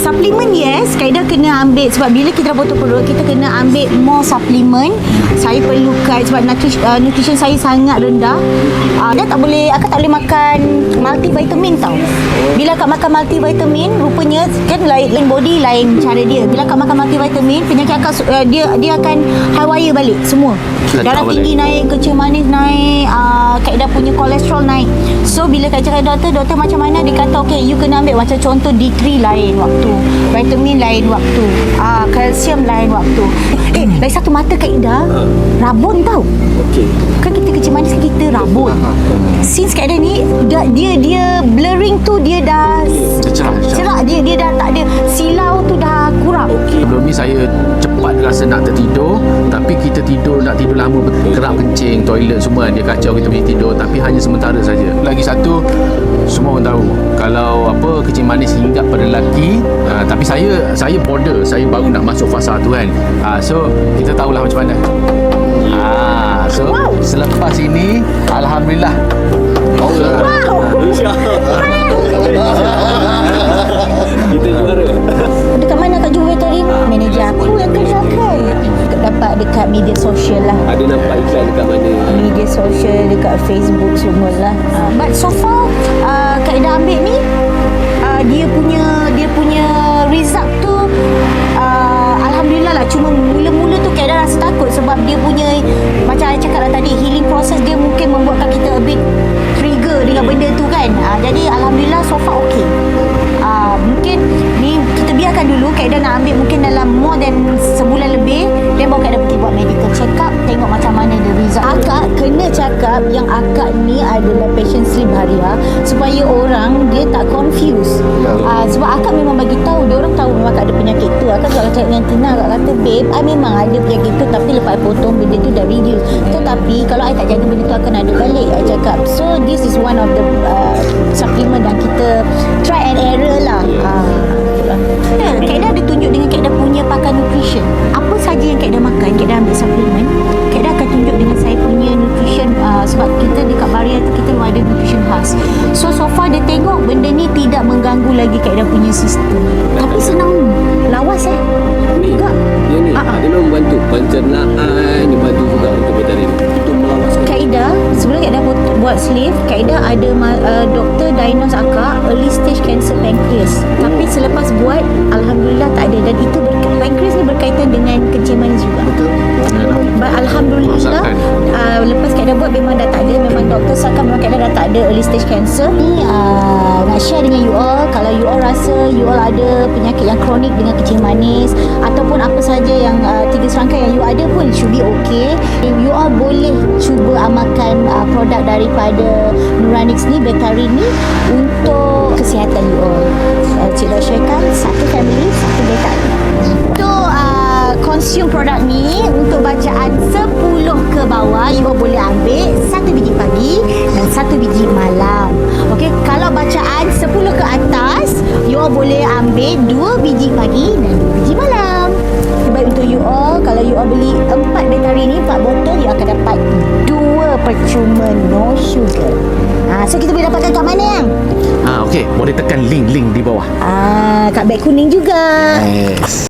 Suplemen yes, Kaedah kena ambil sebab bila kita dah potong perut, kita kena ambil more suplemen. Saya perlukan sebab nutrition saya sangat rendah. Akak tak boleh makan multivitamin tau. Bila akak makan multivitamin, rupanya kan lain body, lain cara dia. Bila akak makan multivitamin, penyakit akak dia akan high wire balik semua. Darah tinggi naik, kecil manis naik, Kaedah punya kolesterol naik. So bila Kak cakap doktor macam mana, dia kata okay, you kena ambil macam contoh D3 lain waktu, vitamin lain waktu, kalsium lain waktu. Lagi satu mata Kaedah rabun tau. Kan kita kecil manis, kita rabun. Since Kaedah ni dia blurring tu, dia dah cerah, dia dah tak ada silau tu, dah kurang. Sebelum ni saya cepat rasa nak tertidur, tapi kita nak tidur lama, kerap kencing, toilet semua, dia kacau kita punya tidur, tapi hanya sementara saja. Lagi satu, semua orang tahu kalau kecil manis hinggap pada lelaki, tapi saya border, saya baru nak masuk fasa tu kan. So kita tahulah macam mana. So selepas ini alhamdulillah. Kita juara. Dekat mana Kak jumpa veterin? Manager aku yang kerjakan. Dapat dekat media sosial lah. Ada nampak iklan dekat mana? Media sosial, dekat Facebook semua lah. But so far Kaedah ambil ni, dia punya result tu alhamdulillah lah. Cuma mula-mula tu Kaedah rasa takut sebab dia punya, macam I cakap lah tadi, healing process dia mungkin membuatkan kita a bit trigger dengan benda tu kan. Jadi alhamdulillah so far okay. Mungkin ni kita biarkan dulu. Kaedah nak ambil mungkin dalam more than sebulan lebih, dan baru Kaedah pergi buat medical check up, tengok macam mana dia result. Akak kena cakap yang akak ni adalah passion sleep Haria, supaya orang dia tak confuse. Sebab akak memang bagi tahu, dia orang tahu memang akak ada penyakit tu. Akak kalau cakap dengan Tina, akak kata babe, I memang ada penyakit tu, tapi lepas I potong benda tu dah reduce. Tetapi kalau I tak jaga benda tu akan ada balik, I cakap. So this is one of the supplement yang kita try and error lah. Kaedah ada tunjuk dengan Kaedah punya pakar nutrition. Apa saja yang Kaedah makan, Kaedah ambil suplemen, Kaedah akan tunjuk dengan saya punya nutrition. Sebab kita dekat Baria tu kita ada nutrition khas. So far dia tengok benda ni tidak mengganggu lagi Kaedah punya sistem. Tapi senang lawas Ni enggak. Dia ni dia memang membantu pencernaan, dia bantu juga untuk veterin untuk melawaskan. Kaedah sebelum Kaedah buat sleeve, Kaedah ada doktor diagnose akak early stage cancer pancreas. Tapi selepas buat alhamdulillah tak ada, dan itu pancreas ni berkaitan dengan kencing manis juga. But alhamdulillah lepas Kaedah buat memang dah tak ada, memang doktor sahkan memang Kaedah dah tak ada early stage cancer. Ni nak share dengan you all, kalau you all rasa you all ada penyakit yang kronik dengan kencing manis ataupun apa saja yang 3 serangkai yang you ada pun should be okay. You all boleh cuba amalkan produk daripada Nuranix ni, Betarin ni, untuk kesihatan you all. Cik dah sharekan, satu family, satu Betarin. Untuk consume produk ni, untuk bacaan 10 ke bawah, you all boleh ambil 1 biji pagi dan 1 biji malam. Okey, kalau bacaan 10 ke atas, you all boleh ambil 2 biji pagi dan 2 biji malam. Baik untuk you all, kalau you all beli 4 Betarin ni, 4 botol, you akan dapat 2 percuma no sugar. So kita boleh dapatkan kat mana yang? Okey, boleh tekan link di bawah. Kat beg kuning juga. Yes.